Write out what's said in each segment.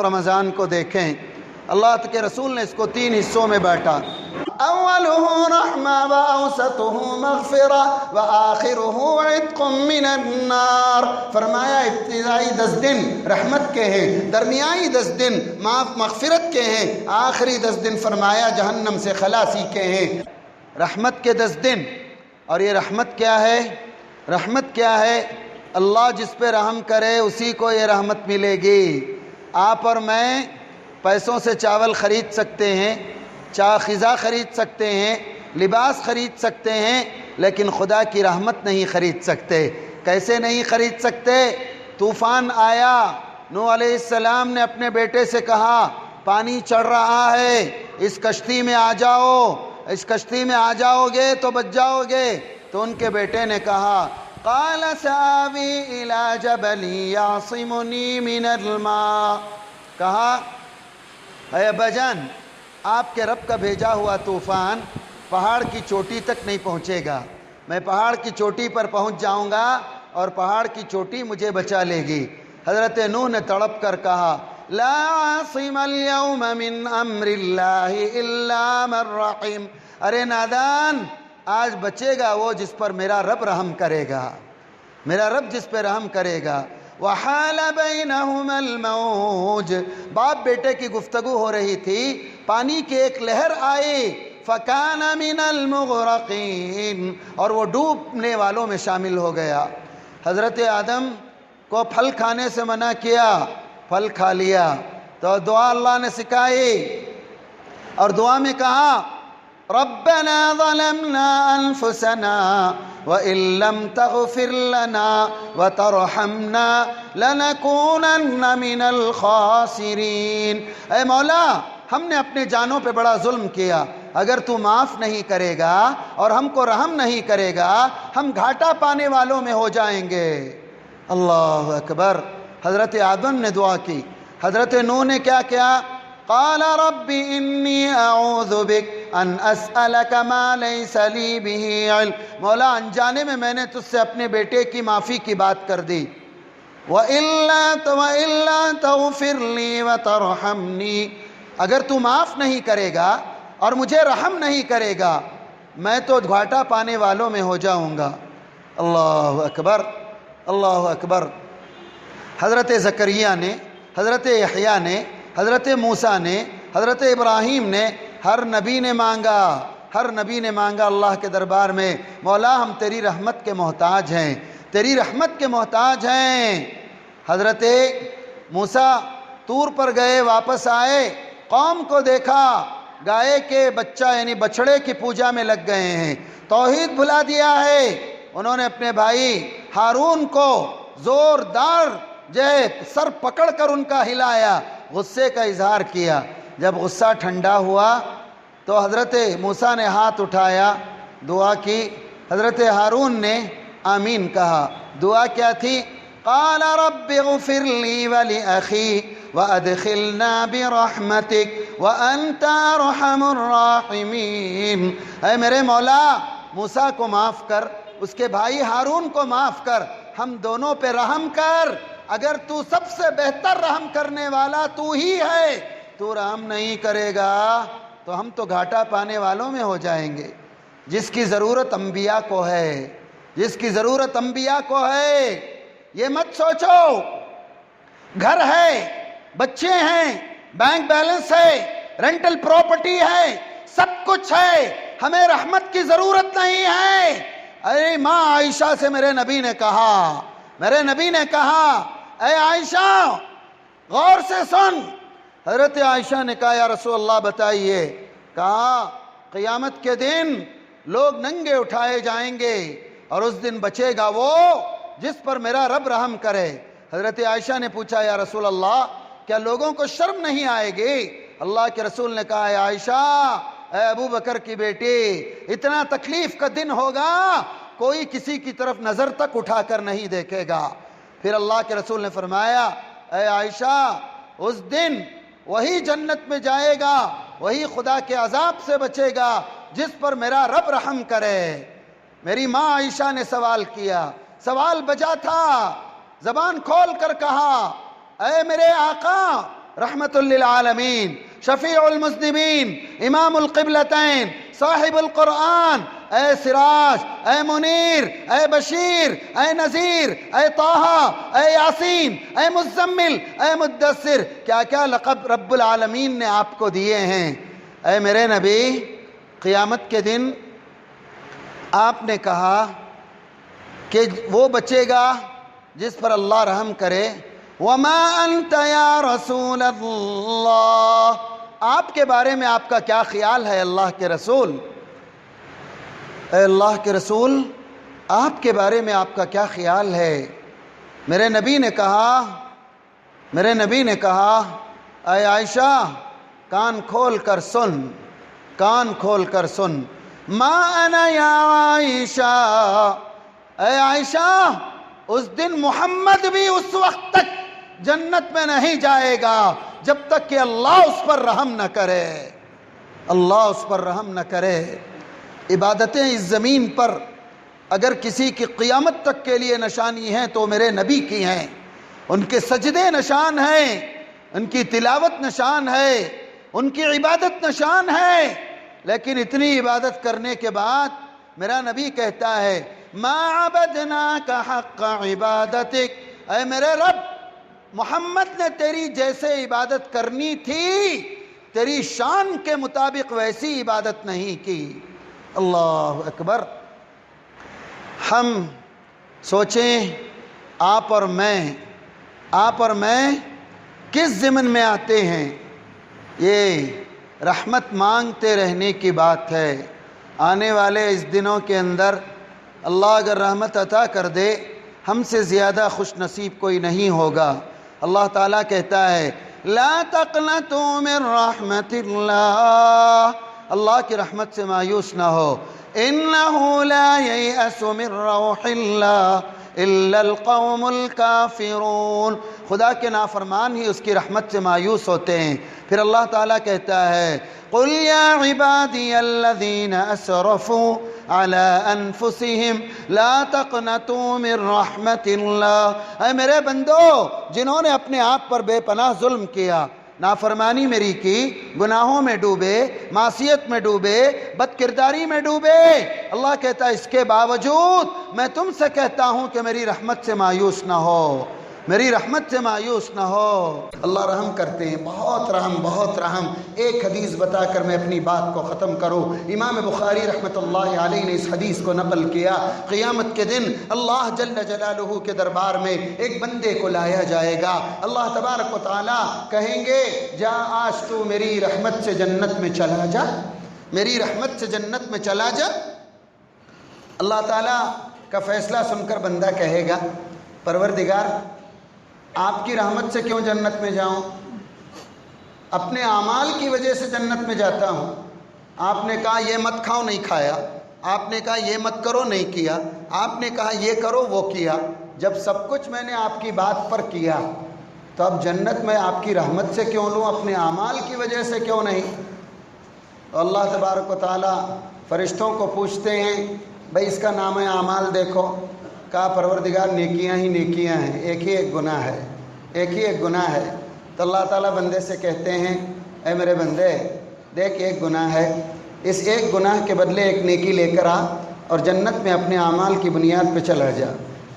رمضان کو دیکھیں، اللہ کے رسول نے اس کو 3 حصوں میں بانٹا۔ اولہ رحمہ واوسطہ مغفرہ وآخرہ عتق من النار۔ فرمایا ابتدائی 10 دن رحمت کے ہیں، درمیائی 10 دن مغفرت کے ہیں، آخری 10 دن فرمایا جہنم سے خلاصی کے ہیں۔ رحمت کے 10 دن، اور یہ رحمت کیا ہے؟ رحمت کیا ہے؟ اللہ جس پہ رحم کرے اسی کو یہ رحمت ملے گی۔ آپ اور میں پیسوں سے چاول خرید سکتے ہیں، غذا خرید سکتے ہیں، لباس خرید سکتے ہیں، لیکن خدا کی رحمت نہیں خرید سکتے۔ کیسے نہیں خرید سکتے؟ طوفان آیا، نوح علیہ السلام نے اپنے بیٹے سے کہا پانی چڑھ رہا ہے، اس کشتی میں آ جاؤ، اس کشتی میں آ جاؤ گے تو بچ جاؤ گے۔ تو ان کے بیٹے نے کہا قال سآوی الی جبل یعصمنی من الماء، کہا اے ابا جان، آپ کے رب کا بھیجا ہوا طوفان پہاڑ کی چوٹی تک نہیں پہنچے گا، میں پہاڑ کی چوٹی پر پہنچ جاؤں گا اور پہاڑ کی چوٹی مجھے بچا لے گی۔ حضرت نوح نے تڑپ کر کہا لا عاصم اليوم من امر اللہ الا من رحم، ارے نادان، آج بچے گا وہ جس پر میرا رب رحم کرے گا، میرا رب جس پہ رحم کرے گا۔ وحال بینہما الموج، باپ بیٹے کی گفتگو ہو رہی تھی، پانی کی ایک لہر آئی، فکان من المغرقین، اور وہ ڈوبنے والوں میں شامل ہو گیا۔ حضرت آدم کو پھل کھانے سے منع کیا، پھل کھا لیا، تو دعا اللہ نے سکھائی، اور دعا میں کہا ربنا ظلمنا انفسنا وان لم تغفر لنا وترحمنا لنكونن من الخاسرین، اے مولا ہم نے اپنے جانوں پہ بڑا ظلم کیا، اگر تو معاف نہیں کرے گا اور ہم کو رحم نہیں کرے گا ہم گھاٹا پانے والوں میں ہو جائیں گے۔ اللہ اکبر۔ حضرت آدم نے دعا کی، حضرت نوح نے کیا کیا؟ قال رب انی اعوذ بک ان اسألک ما لیس لی بہ علم، مولا انجانے میں نے تجھ سے اپنے بیٹے کی معافی کی بات کر دی۔ وَإِلَّا تَغْفِرْ لِي وَتَرْحَمْنِي، اگر تو معاف نہیں کرے گا اور مجھے رحم نہیں کرے گا میں تو گھاٹا پانے والوں میں ہو جاؤں گا۔ اللہ اکبر، اللہ اکبر۔ حضرت زکریا نے، حضرت یحییٰ نے، حضرت موسیٰ نے، حضرت ابراہیم نے، ہر نبی نے مانگا، ہر نبی نے مانگا اللہ کے دربار میں مولا ہم تیری رحمت کے محتاج ہیں، تیری رحمت کے محتاج ہیں۔ حضرت موسیٰ طور پر گئے، واپس آئے، قوم کو دیکھا گائے کے بچہ یعنی بچڑے کی پوجا میں لگ گئے ہیں، توحید بھلا دیا ہے۔ انہوں نے اپنے بھائی ہارون کو زوردار سر پکڑ کر ان کا ہلایا، غصے کا اظہار کیا۔ جب غصہ ٹھنڈا ہوا تو حضرت موسیٰ نے ہاتھ اٹھایا، دعا کی، حضرت ہارون نے آمین کہا۔ دعا کیا تھی؟ قال رب اغفر لی ولأخی وادخلنا برحمتک وانت ارحم الراحمین، اے میرے مولا موسیٰ کو معاف کر، اس کے بھائی ہارون کو معاف کر، ہم دونوں پہ رحم کر، اگر تو سب سے بہتر رحم کرنے والا تو ہی ہے، تو رحم نہیں کرے گا تو ہم تو گھاٹا پانے والوں میں ہو جائیں گے۔ جس کی ضرورت انبیاء کو ہے، جس کی ضرورت انبیاء کو ہے، یہ مت سوچو گھر ہے، بچے ہیں، بینک بیلنس ہے، رینٹل پراپرٹی ہے، سب کچھ ہے، ہمیں رحمت کی ضرورت نہیں ہے۔ ارے ماں عائشہ سے میرے نبی نے کہا، میرے نبی نے کہا اے عائشہ غور سے سن۔ حضرت عائشہ نے کہا یا رسول اللہ بتائیے۔ کہا قیامت کے دن لوگ ننگے اٹھائے جائیں گے اور اس دن بچے گا وہ جس پر میرا رب رحم کرے۔ حضرت عائشہ نے پوچھا یا رسول اللہ کیا لوگوں کو شرم نہیں آئے گی؟ اللہ کے رسول نے کہا اے عائشہ، اے ابو بکر کی بیٹی، اتنا تکلیف کا دن ہوگا کوئی کسی کی طرف نظر تک اٹھا کر نہیں دیکھے گا۔ پھر اللہ کے رسول نے فرمایا اے عائشہ اس دن وہی جنت میں جائے گا، وہی خدا کے عذاب سے بچے گا جس پر میرا رب رحم کرے۔ میری ماں عائشہ نے سوال کیا، سوال بجا تھا، زبان کھول کر کہا اے میرے آقا رحمت للعالمین، شفیع المذنبین، امام القبلتین، صاحب القرآن، اے سراج، اے منیر، اے بشیر، اے نذیر، اے طٰہٰ، اے یاسین، اے مزمل، اے مدثر، کیا کیا لقب رب العالمین نے آپ کو دیے ہیں۔ اے میرے نبی، قیامت کے دن آپ نے کہا کہ وہ بچے گا جس پر اللہ رحم کرے۔ وَمَا أَنْتَ يَا رَسُولَ اللَّهِ، آپ کے بارے میں آپ کا کیا خیال ہے اللہ کے رسول؟ اے اللہ کے رسول، آپ کے بارے میں آپ کا کیا خیال ہے؟ میرے نبی نے کہا اے عائشہ، کان کھول کر سن، کان کھول کر سن، ما انا یا عائشہ، اے عائشہ، اس دن محمد بھی اس وقت تک جنت میں نہیں جائے گا جب تک کہ اللہ اس پر رحم نہ کرے، اللہ اس پر رحم نہ کرے۔ عبادتیں اس زمین پر اگر کسی کی قیامت تک کے لیے نشانی ہیں تو میرے نبی کی ہیں، ان کے سجدے نشان ہیں، ان کی تلاوت نشان ہے، ان کی عبادت نشان ہے، لیکن اتنی عبادت کرنے کے بعد میرا نبی کہتا ہے ما عبدناک حق عبادتک، اے میرے رب، محمد نے تیری جیسے عبادت کرنی تھی تیری شان کے مطابق ویسی عبادت نہیں کی۔ اللہ اکبر۔ ہم سوچیں آپ اور میں کس ضمن میں آتے ہیں؟ یہ رحمت مانگتے رہنے کی بات ہے۔ آنے والے اس دنوں کے اندر اللہ اگر رحمت عطا کر دے، ہم سے زیادہ خوش نصیب کوئی نہیں ہوگا۔ اللہ تعالیٰ کہتا ہے لا تقنطوا من رحمت اللہ، اللہ کی رحمت سے مایوس نہ ہو۔ انہ لا ییأس من روح اللہ الا القوم الکافرون، خدا کے نافرمان ہی اس کی رحمت سے مایوس ہوتے ہیں۔ پھر اللہ تعالیٰ کہتا ہے قل یا عبادی الذین اسرفوا علی انفسہم لا تقنطوا من رحمت اللہ، اے میرے بندو جنہوں نے اپنے آپ پر بے پناہ ظلم کیا، نافرمانی میری کی، گناہوں میں ڈوبے، معصیت میں ڈوبے، بد کرداری میں ڈوبے، اللہ کہتا ہے اس کے باوجود میں تم سے کہتا ہوں کہ میری رحمت سے مایوس نہ ہو، میری رحمت سے مایوس نہ ہو۔ اللہ رحم کرتے ہیں، بہت رحم، بہت رحم۔ ایک حدیث بتا کر میں اپنی بات کو ختم کروں۔ امام بخاری رحمۃ اللہ علیہ نے اس حدیث کو نقل کیا، قیامت کے دن اللہ جل جلالہ کے دربار میں ایک بندے کو لایا جائے گا، اللہ تبارک و تعالیٰ کہیں گے جا آج تو میری رحمت سے جنت میں چلا جا، میری رحمت سے جنت میں چلا جا۔ اللہ تعالیٰ کا فیصلہ سن کر بندہ کہے گا پروردگار آپ کی رحمت سے کیوں جنت میں جاؤں؟ اپنے اعمال کی وجہ سے جنت میں جاتا ہوں۔ آپ نے کہا یہ مت کھاؤ، نہیں کھایا، آپ نے کہا یہ مت کرو، نہیں کیا، آپ نے کہا یہ کرو، وہ کیا۔ جب سب کچھ میں نے آپ کی بات پر کیا تو اب جنت میں آپ کی رحمت سے کیوں لوں، اپنے اعمال کی وجہ سے کیوں نہیں؟ تو اللہ تبارک و تعالیٰ فرشتوں کو پوچھتے ہیں بھئی اس کا نام اعمال دیکھو۔ کہا پروردگار نیکیاں ہی نیکیاں ہیں، ایک ہی ایک گناہ ہے، ایک ہی ایک گناہ ہے۔ تو اللہ تعالیٰ بندے سے کہتے ہیں اے میرے بندے دیکھ ایک گناہ ہے، اس ایک گناہ کے بدلے ایک نیکی لے کر آ اور جنت میں اپنے اعمال کی بنیاد پہ چلا جا،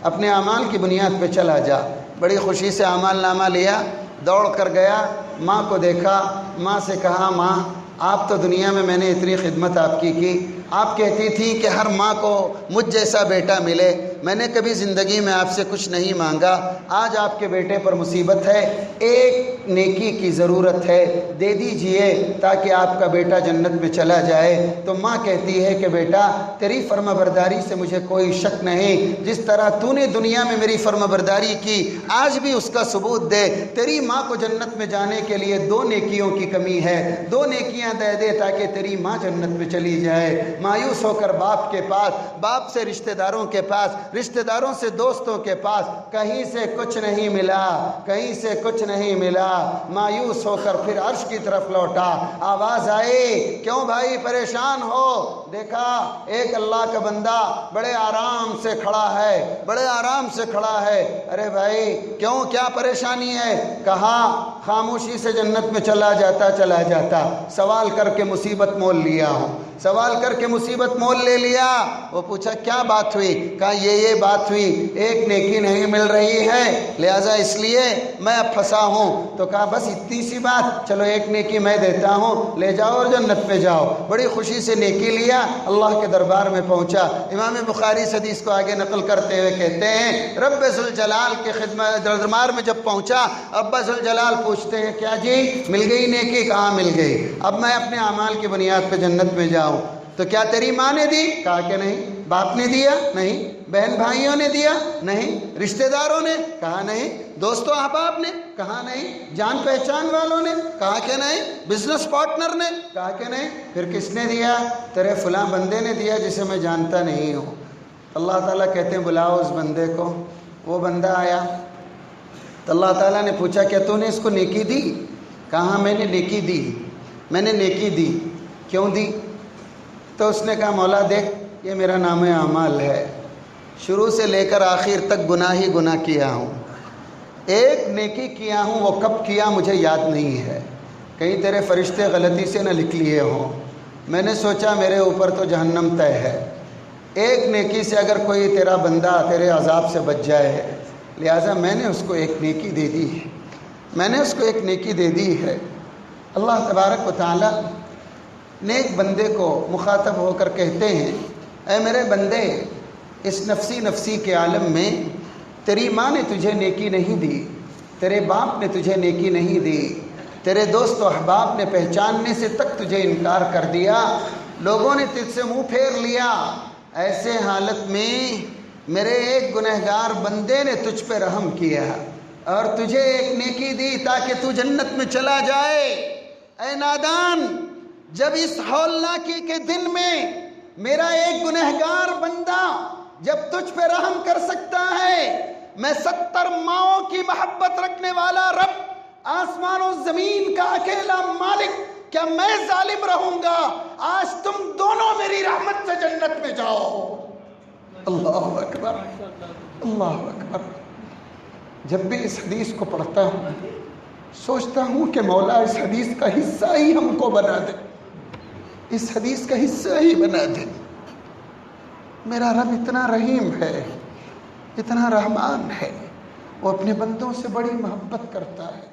اپنے اعمال کی بنیاد پہ چلا جا۔ بڑی خوشی سے اعمال نامہ لیا، دوڑ کر گیا، ماں کو دیکھا، ماں سے کہا ماں آپ تو دنیا میں نے اتنی خدمت آپ کی، آپ کہتی تھی کہ ہر ماں کو مجھ جیسا بیٹا ملے، میں نے کبھی زندگی میں آپ سے کچھ نہیں مانگا، آج آپ کے بیٹے پر مصیبت ہے، ایک نیکی کی ضرورت ہے، دے دیجئے تاکہ آپ کا بیٹا جنت میں چلا جائے۔ تو ماں کہتی ہے کہ بیٹا تیری فرما برداری سے مجھے کوئی شک نہیں، جس طرح تو نے دنیا میں میری فرما برداری کی آج بھی اس کا ثبوت دے۔ تیری ماں کو جنت میں جانے کے لیے 2 نیکیوں کی کمی ہے، 2 نیکیاں دے دے تاکہ تیری ماں جنت میں چلی جائے۔ مایوس ہو کر باپ کے پاس، باپ سے رشتہ داروں کے پاس، رشتہ داروں سے دوستوں کے پاس، کہیں سے کچھ نہیں ملا، کہیں سے کچھ نہیں ملا۔ مایوس ہو کر پھر عرش کی طرف لوٹا، آواز آئی کیوں بھائی پریشان ہو؟ دیکھا ایک اللہ کا بندہ بڑے آرام سے کھڑا ہے، بڑے آرام سے کھڑا ہے۔ ارے بھائی کیوں، کیا پریشانی ہے؟ کہا خاموشی سے جنت میں چلا جاتا، سوال کر کے مصیبت مول لیا ہوں، سوال کر کے مصیبت مول لے لیا۔ وہ پوچھا کیا بات ہوئی؟ کہا یہ بات ہوئی، ایک نیکی نہیں مل رہی ہے، لہٰذا اس لیے میں اب پھنسا ہوں۔ تو کہا بس اتنی سی بات، چلو ایک نیکی میں دیتا ہوں، لے جاؤ اور جنت میں جاؤ۔ بڑی خوشی سے نیکی لیا، اللہ کے دربار میں پہنچا۔ امام بخاری اس حدیث کو آگے نقل کرتے ہوئے کہتے ہیں، رب ذوالجلال کے دربار میں جب پہنچا، ابا ذوالجلال پوچھتے ہیں کیا جی مل گئی نیکی؟ کہاں مل گئی؟ اب میں اپنے اعمال کی بنیاد پہ جنت میں جاؤں تو کیا تیری ماں نے دی؟ کہا کہ نہیں۔ باپ نے دیا؟ نہیں۔ بہن بھائیوں نے دیا؟ نہیں۔ رشتہ داروں نے؟ کہا نہیں۔ دوست و احباب نے؟ کہا نہیں۔ جان پہچان والوں نے؟ کہا کہ نہیں۔ بزنس پارٹنر نے؟ کہا کہ نہیں۔ پھر کس نے دیا؟ تیرے فلاں بندے نے دیا جسے میں جانتا نہیں ہوں۔ اللہ تعالیٰ کہتے ہیں بلاؤ اس بندے کو۔ وہ بندہ آیا تو اللہ تعالیٰ نے پوچھا کیا تو نے اس کو نیکی دی؟ کہا میں نے نیکی دی، میں نے نیکی دی۔ کیوں دی؟ تو اس نے کہا مولا دیکھ یہ میرا نام اعمال ہے، شروع سے لے کر آخر تک گناہ ہی گناہ کیا ہوں، ایک نیکی کیا ہوں وہ کب کیا مجھے یاد نہیں ہے، کہیں تیرے فرشتے غلطی سے نہ لکھ لیے ہوں، میں نے سوچا میرے اوپر تو جہنم طے ہے، ایک نیکی سے اگر کوئی تیرا بندہ تیرے عذاب سے بچ جائے، لہٰذا میں نے اس کو ایک نیکی دے دی ہے، میں نے اس کو ایک نیکی دے دی ہے۔ اللہ تبارک و تعالیٰ نیک بندے کو مخاطب ہو کر کہتے ہیں اے میرے بندے، اس نفسی کے عالم میں تیری ماں نے تجھے نیکی نہیں دی، تیرے باپ نے تجھے نیکی نہیں دی، تیرے دوست و احباب نے پہچاننے سے تک تجھے انکار کر دیا، لوگوں نے تجھ سے منہ پھیر لیا، ایسے حالت میں میرے ایک گنہگار بندے نے تجھ پہ رحم کیا اور تجھے ایک نیکی دی تاکہ تو جنت میں چلا جائے۔ اے نادان، جب اس ہولناکی کے دن میں میرا ایک گنہگار بندہ جب تجھ پہ رحم کر سکتا ہے، میں 70 ماؤں کی محبت رکھنے والا رب، آسمان و زمین کا اکیلا مالک، کیا میں ظالم رہوں گا؟ آج تم دونوں میری رحمت سے جنت میں جاؤ۔ اللہ اکبر، اللہ اکبر۔ جب بھی اس حدیث کو پڑھتا ہوں سوچتا ہوں کہ مولا اس حدیث کا حصہ ہی ہم کو بنا دے، اس حدیث کا حصہ ہی بنا دے۔ میرا رب اتنا رحیم ہے، اتنا رحمان ہے، وہ اپنے بندوں سے بڑی محبت کرتا ہے۔